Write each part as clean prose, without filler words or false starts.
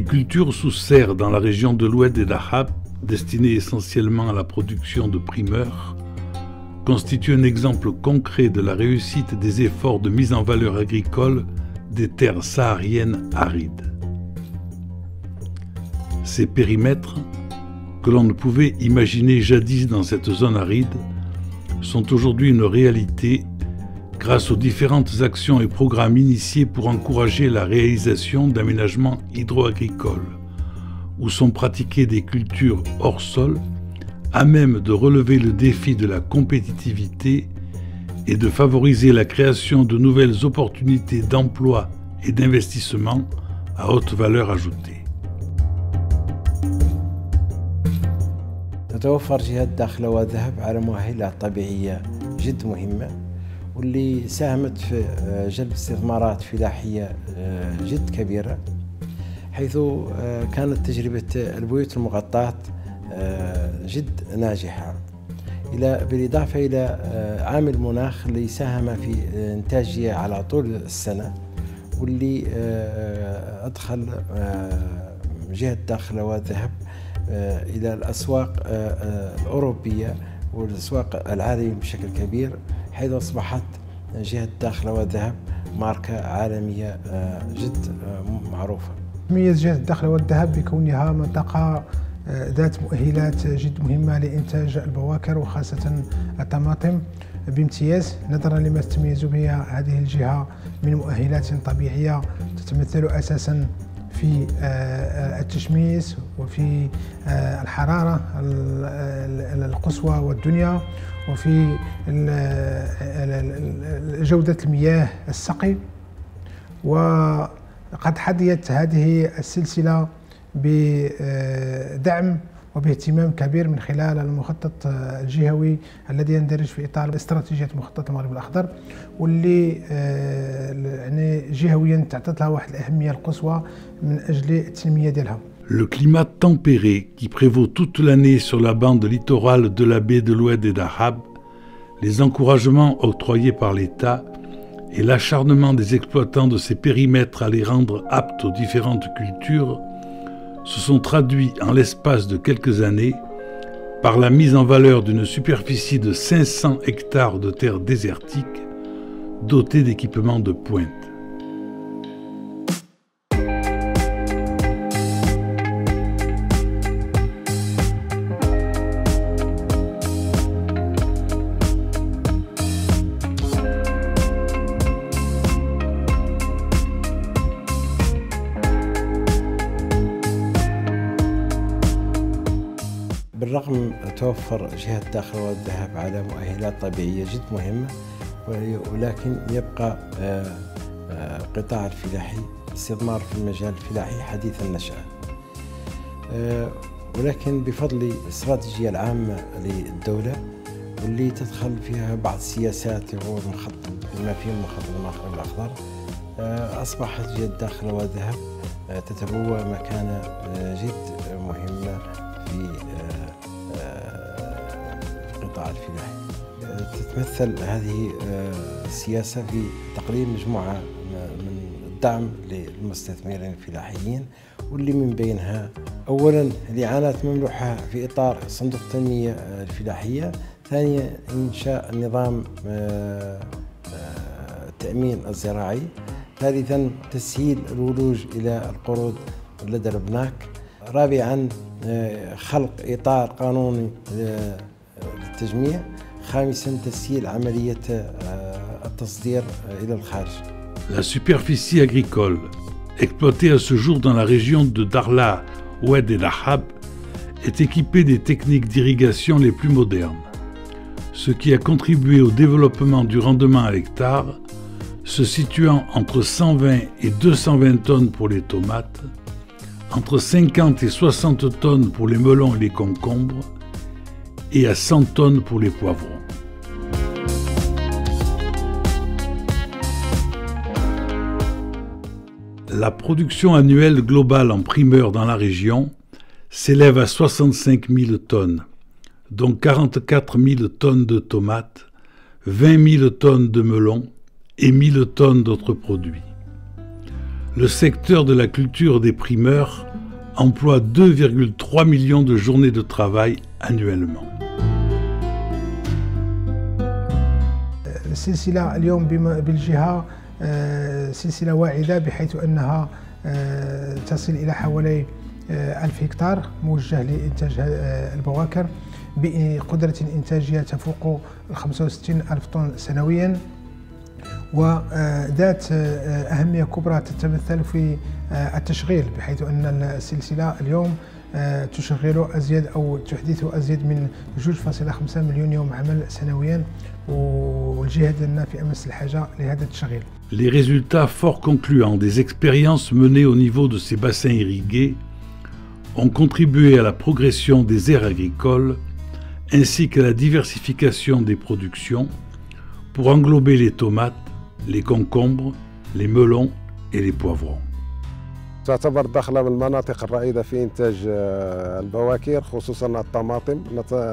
Les cultures sous serre dans la région de l'Oued et d'Ahab, destinées essentiellement à la production de primeurs, constituent un exemple concret de la réussite des efforts de mise en valeur agricole des terres sahariennes arides. Ces périmètres, que l'on ne pouvait imaginer jadis dans cette zone aride, sont aujourd'hui une réalité grâce aux différentes actions et programmes initiés pour encourager la réalisation d'aménagements hydro-agricoles, où sont pratiquées des cultures hors sol, à même de relever le défi de la compétitivité et de favoriser la création de nouvelles opportunités d'emploi et d'investissement à haute valeur ajoutée. تتوفر جهة الداخل والذهب على مؤهلات طبيعية جد مهمة واللي ساهمت في جلب استثمارات فلاحية جد كبيرة، حيث كانت تجربة البيوت المغطاة جد ناجحة، بالإضافة إلى عامل المناخ اللي ساهم في إنتاجية على طول السنة، واللي أدخل جهة الداخل والذهب إلى الأسواق الأوروبية والأسواق العالمية بشكل كبير، حيث أصبحت جهة الداخل والذهب ماركة عالمية جد معروفة. تميز جهة الداخل والذهب بكونها منطقة ذات مؤهلات جد مهمة لإنتاج البواكر وخاصة الطماطم بامتياز، نظرا لما تتميز به هذه الجهة من مؤهلات طبيعية تتمثل أساسا في التشميس وفي الحرارة القصوى والدنيا وفي جودة المياه السقي. وقد حظيت هذه السلسلة بدعم وباهتمام كبير من خلال المخطط الجهوي الذي يندرج في إطار استراتيجية مخطط المغرب الأخضر، واللي يعني جهويا تعطت لها واحد الأهمية القصوى من أجل التنمية ديالها. Le climat tempéré qui prévaut toute l'année sur la bande littorale de la baie de l'Oued et d'Ahab, les encouragements octroyés par l'État et l'acharnement des exploitants de ces périmètres à les rendre aptes aux différentes cultures se sont traduits en l'espace de quelques années par la mise en valeur d'une superficie de 500 hectares de terres désertiques dotées d'équipements de pointe. بالرغم توفر جهة الداخل والذهب على مؤهلات طبيعية جد مهمة، ولكن يبقى القطاع الفلاحي الاستثمار في المجال الفلاحي حديث النشأة، ولكن بفضل الاستراتيجية العامة للدولة واللي تدخل فيها بعض السياسات والمخطط بما فيه مخطط المغرب الأخضر، أصبحت جهة الداخل والذهب تتبوى مكانة جد مهمة في القطاع الفلاحي. تتمثل هذه السياسة في تقديم مجموعة من الدعم للمستثمرين الفلاحيين، واللي من بينها أولا الإعانات ممنوحة في إطار صندوق التنمية الفلاحية، ثانيا إنشاء نظام التأمين الزراعي، ثالثا تسهيل الولوج إلى القروض لدى البنوك، رابعا خلق إطار قانوني للتجميع، خامسا تسهيل عملية التصدير إلى الخارج. La superficie agricole exploitée à ce jour dans la région de Darla, Oued et d'Ahab est équipée des techniques d'irrigation les plus modernes, ce qui a contribué au développement du rendement à l'hectare, se situant entre 120 et 220 tonnes pour les tomates, entre 50 et 60 tonnes pour les melons et les concombres, et à 100 tonnes pour les poivrons. La production annuelle globale en primeur dans la région s'élève à 65 000 tonnes, dont 44 000 tonnes de tomates, 20 000 tonnes de melons et 1 000 tonnes d'autres produits. le secteur de la culture des primeurs emploie 2,3 millions de journées de travail annuellement. السلسلة اليوم بالجهة سلسلة واعدة بحيث أنها تصل إلى حوالي 1000 هكتار موجه لإنتاج البواكر بقدرة إنتاجية تفوق 65 ألف طن سنويا، وذات أهمية كبرى تتمثل في التشغيل، بحيث أن السلسلة اليوم تشغل أزيد أو تحدث أزيد من 2.5 مليون يوم عمل سنويا، والجهة ديالنا في أمس الحاجة لهذا التشغيل. Les résultats fort concluants des expériences menées au niveau de ces bassins irrigués ont contribué à la progression des aires agricoles ainsi qu'à la diversification des productions pour englober les tomates, les concombres, les melons et les poivrons. تعتبر الدخلة من المناطق الرائدة في إنتاج البواكر خصوصا الطماطم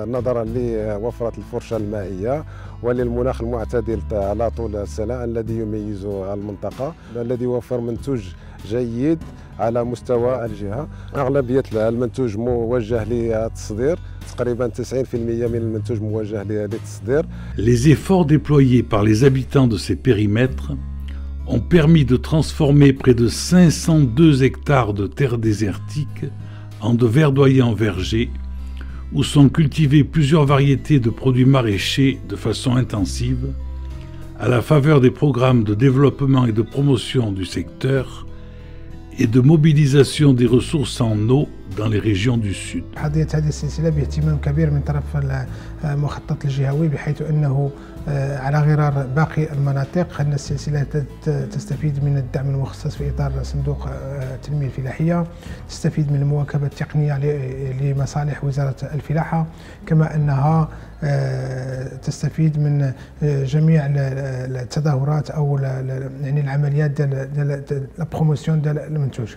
نظرا لوفرة الفرشة المائية وللمناخ المعتدل على طول السنة الذي يميز المنطقة، الذي يوفر منتوج جيد على مستوى الجهة. أغلبية المنتوج موجه للتصدير، تقريبا 90% من المنتوج موجه للتصدير. Les efforts déployés par les habitants de ces périmètres ont permis de transformer près de 502 hectares de terres désertiques en de verdoyants vergers où sont cultivées plusieurs variétés de produits maraîchers de façon intensive, à la faveur des programmes de développement et de promotion du secteur et de mobilisation des ressources en eau dans les régions du Sud. حظيت هذه السلسلة باهتمام كبير من طرف المخطط الجهوي، بحيث أنه على غرار باقي المناطق أن السلسلة تستفيد من الدعم المخصص في إطار صندوق التنمية الفلاحية، تستفيد من المواكبة التقنية لمصالح وزارة الفلاحة، كما أنها تستفيد من جميع التظاهرات أو يعني العمليات ديال البروموسيون ديال المنتوج.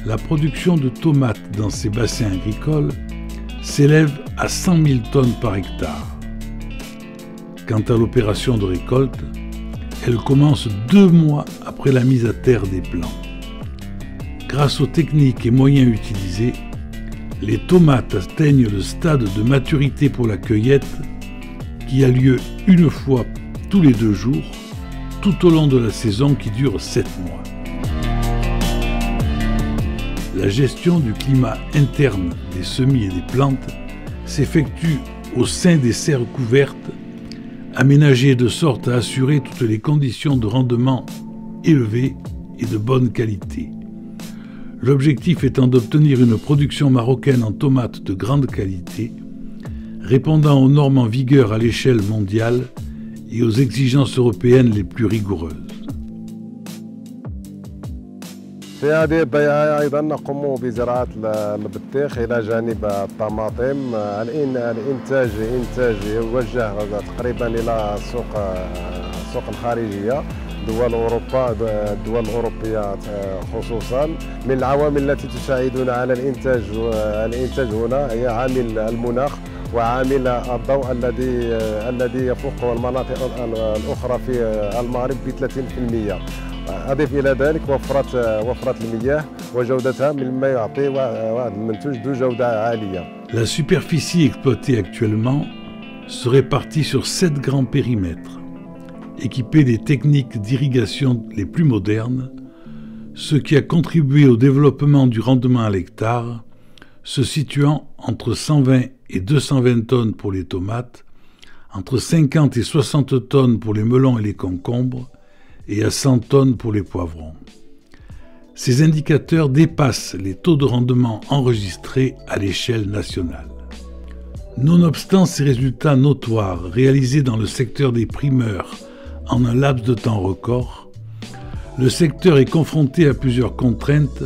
La production de tomates dans ces bassins agricoles s'élève à 100 000 tonnes par hectare. Quant à l'opération de récolte, elle commence 2 mois après la mise à terre des plants. Grâce aux techniques et moyens utilisés, les tomates atteignent le stade de maturité pour la cueillette qui a lieu une fois tous les 2 jours, tout au long de la saison qui dure 7 mois. La gestion du climat interne des semis et des plantes s'effectue au sein des serres couvertes, aménagées de sorte à assurer toutes les conditions de rendement élevées et de bonne qualité. L'objectif étant d'obtenir une production marocaine en tomates de grande qualité, répondant aux normes en vigueur à l'échelle mondiale et aux exigences européennes les plus rigoureuses. في هذه الضيعة أيضا نقوم بزراعة البطيخ إلى جانب الطماطم. الإنتاج يوجه تقريبا إلى السوق الخارجية، دول أوروبا، الدول الأوروبية خصوصا. من العوامل التي تساعدنا على الإنتاج هنا هي عامل المناخ وعامل الضوء الذي يفوق المناطق الأخرى في المغرب ب 30%. أضيف إلى ذلك وفرة المياه وجودتها مما يعطي واحد المنتوج ذو جودة عالية. La superficie exploitée actuellement se répartit sur 7 grands périmètres, équipés des techniques d'irrigation les plus modernes, ce qui a contribué au développement du rendement à l'hectare, se situant entre 120 et 220 tonnes pour les tomates, entre 50 et 60 tonnes pour les melons et les concombres, et à 100 tonnes pour les poivrons. Ces indicateurs dépassent les taux de rendement enregistrés à l'échelle nationale. Nonobstant ces résultats notoires réalisés dans le secteur des primeurs en un laps de temps record, le secteur est confronté à plusieurs contraintes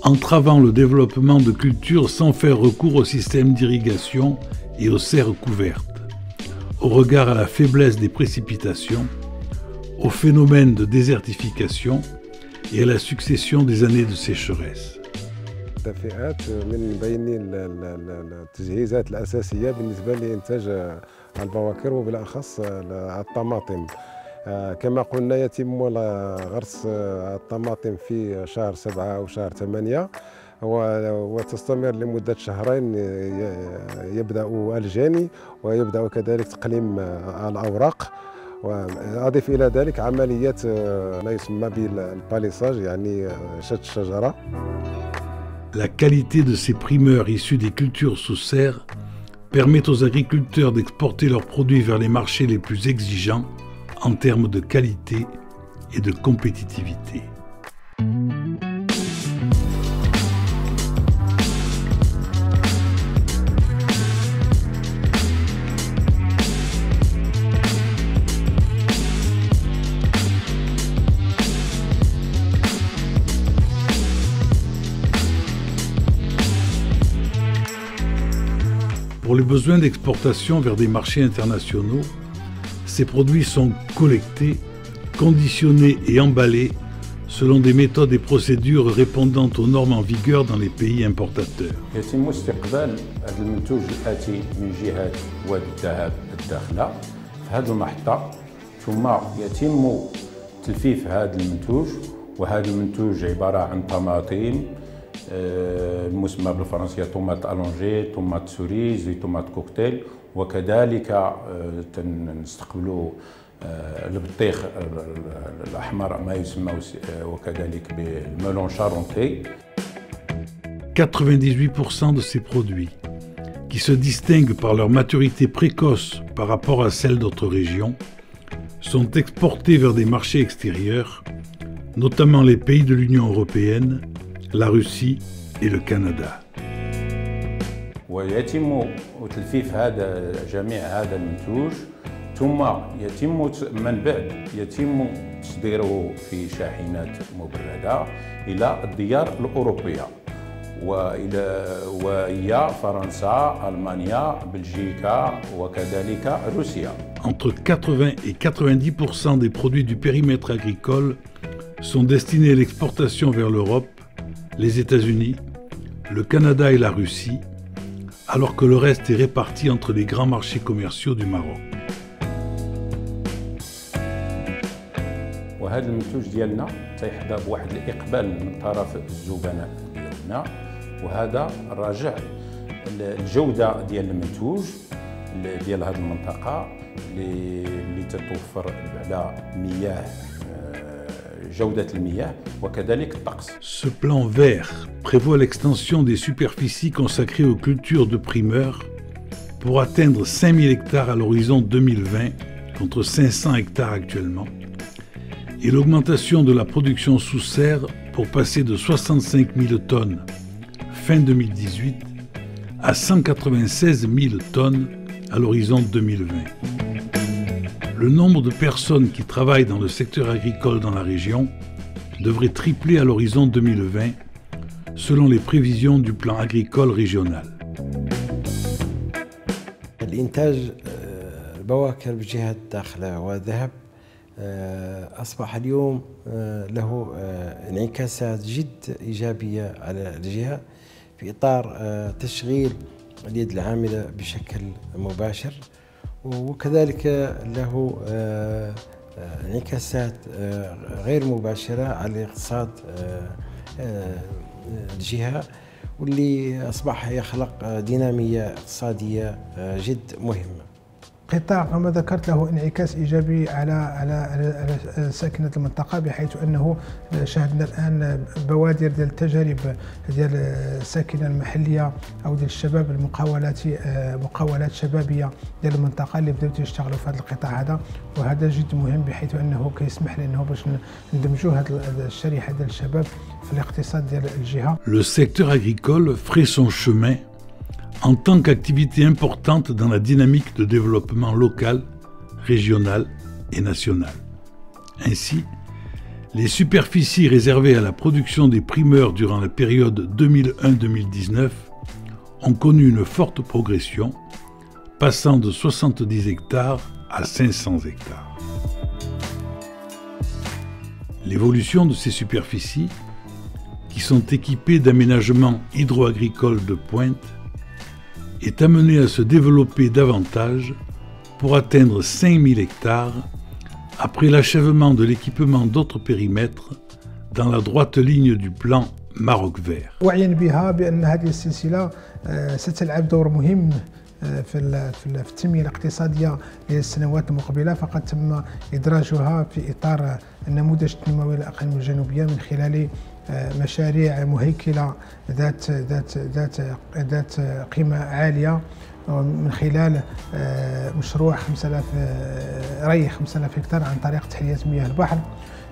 entravant le développement de cultures sans faire recours au système d'irrigation et aux serres couvertes, au regard à la faiblesse des précipitations, au phénomène de désertification et à la succession des années de sécheresse. الدافئات من بين التجهيزات الأساسية بالنسبة لإنتاج البواكر وبالأخص الطماطم. كما قلنا يتم غرس الطماطم في شهر 7 أو شهر 8 وتستمر لمدة شهرين. يبدأ الجاني ويبدأ كذلك تقليم الأوراق، وأضيف إلى ذلك عملية ما يسمى بالباليساج يعني شد الشجرة. La qualité de ces primeurs issus des cultures sous serre permet aux agriculteurs d'exporter leurs produits vers les marchés les plus exigeants en termes de qualité et de compétitivité. Pour les besoins d'exportation vers des marchés internationaux, ces produits sont collectés, conditionnés et emballés selon des méthodes et procédures répondant aux normes en vigueur dans les pays importateurs. يتم استقبال هذا المنتوج الآتي من جهة وادي الذهب الداخلة في هذه المحطة، ثم يتم تلفيف هذا المنتوج، وهذا المنتوج عبارة عن طماطم المسمى بالفرنسية طوماط ألونجي، طوماط سوريز، طوماط كوكتيل، وكذلك نستقبلوا البطيخ الأحمر ما يسمى وكذلك بالملون شارونتي. 98% de ces produits, qui se distinguent par leur maturité précoce par rapport à celle d'autres régions, sont exportés vers des marchés extérieurs, notamment les pays de l'Union européenne, la Russie et le Canada. ويتم تلفيف هذا جميع هذا المنتوج، ثم يتم من بعد يتم تصديره في شاحنات مبردة إلى الديار الأوروبية وهي فرنسا، ألمانيا، بلجيكا وكذلك روسيا. Entre 80 et 90% des produits du périmètre agricole sont destinés à l'exportation vers l'Europe, les États-Unis, le Canada et la Russie, alors que le reste est réparti entre les grands marchés commerciaux du Maroc. وهذا المنتوج ديالنا تيحظى بواحد الإقبال من طرف الزبناء ديالنا، وهذا راجع الجودة ديال المنتوج ديال هذه المنطقة اللي تتوفر على مياه جودة المياه وكذلك الطقس. Ce plan vert prévoit l'extension des superficies consacrées aux cultures de primeurs pour atteindre 5000 hectares à l'horizon 2020 contre 500 hectares actuellement, et l'augmentation de la production sous serre pour passer de 65 000 tonnes fin 2018 à 196 000 tonnes à l'horizon 2020. Le nombre de personnes qui travaillent dans le secteur agricole dans la région devrait tripler à l'horizon 2020 selon les prévisions du plan agricole régional. الإنتاج البواكر بجهة الداخلة والذهب أصبح اليوم له انعكاسات جد إيجابية على الجهة في إطار تشغيل اليد العاملة بشكل مباشر، وكذلك له انعكاسات غير مباشرة على الاقتصاد الجهة، واللي أصبح يخلق دينامية اقتصادية جد مهمة. قطاع كما ذكرت له انعكاس ايجابي على ساكنه المنطقه، بحيث انه شاهدنا الان بوادر ديال التجارب ديال الساكنه المحليه او ديال الشباب، مقاولات شبابيه ديال المنطقه اللي بداو يشتغلوا في هذا القطاع هذا، وهذا جد مهم بحيث انه كيسمح لنا باش ندمجوا هذه الشريحه ديال الشباب في الاقتصاد ديال الجهه. Le secteur agricole ferait son chemin en tant qu'activité importante dans la dynamique de développement local, régional et national. Ainsi, les superficies réservées à la production des primeurs durant la période 2001-2019 ont connu une forte progression, passant de 70 hectares à 500 hectares. L'évolution de ces superficies, qui sont équipés d'aménagements hydro-agricoles de pointe, est amené à se développer davantage pour atteindre 5000 hectares après l'achèvement de l'équipement d'autres périmètres dans la droite ligne du plan Maroc vert. وعيا بها بأن هذه السلسلة ستلعب دور مهم في التنمية الاقتصادية للسنوات المقبلة، فقد تم إدراجها في إطار النموذج التنموي للأقاليم الجنوبية من خلال مشاريع مهيكلة ذات قيمة عالية، من خلال مشروع 5000 ري 5000 هكتار عن طريق تحلية مياه البحر،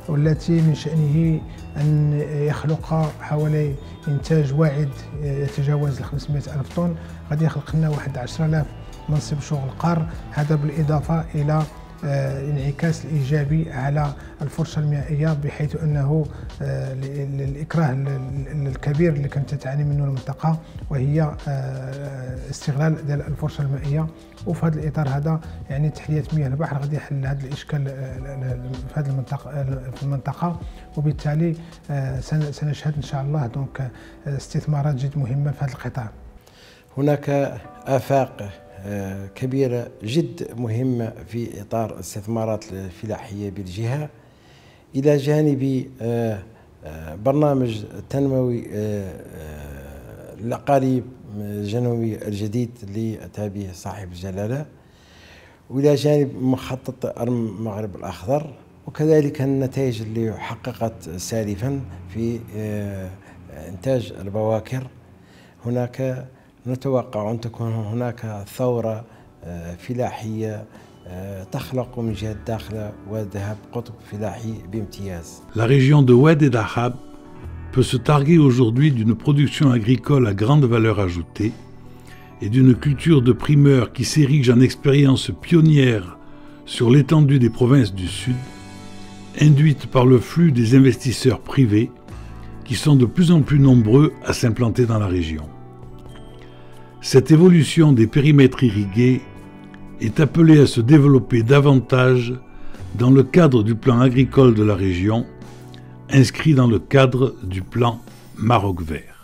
والتي من شأنه أن يخلق حوالي إنتاج واعد يتجاوز 500 ألف طن، قد يخلق لنا 11000 منصب شغل قار، هذا بالإضافة إلى الانعكاس الإيجابي على الفرصة المائية، بحيث أنه الإكراه الكبير اللي كانت تعاني منه المنطقة وهي استغلال ديال الفرصة المائية. وفي هذا الإطار هذا يعني تحلية مياه البحر غادي يحل هذا الإشكال في هذه المنطقة، وبالتالي سنشهد إن شاء الله دونك استثمارات جد مهمة في هذا القطاع. هناك آفاق كبيرة جد مهمة في إطار الاستثمارات الفلاحية بالجهة، إلى جانب برنامج تنموي الأقاليم الجنوبية الجديد اللي أتى به صاحب الجلالة، وإلى جانب مخطط المغرب الأخضر، وكذلك النتائج اللي حققت سالفا في إنتاج البواكر. هناك نتوقع أن تكون هناك ثورة فلاحية تخلق من جهة الداخل وذهب قطب فلاحي بامتياز. La région de Oued et d'Ahab peut se targuer aujourd'hui d'une production agricole à grande valeur ajoutée et d'une culture de primeurs qui s'érige en expérience pionnière sur l'étendue des provinces du Sud, induite par le flux des investisseurs privés qui sont de plus en plus nombreux à s'implanter dans la région. Cette évolution des périmètres irrigués est appelée à se développer davantage dans le cadre du plan agricole de la région, inscrit dans le cadre du plan Maroc vert.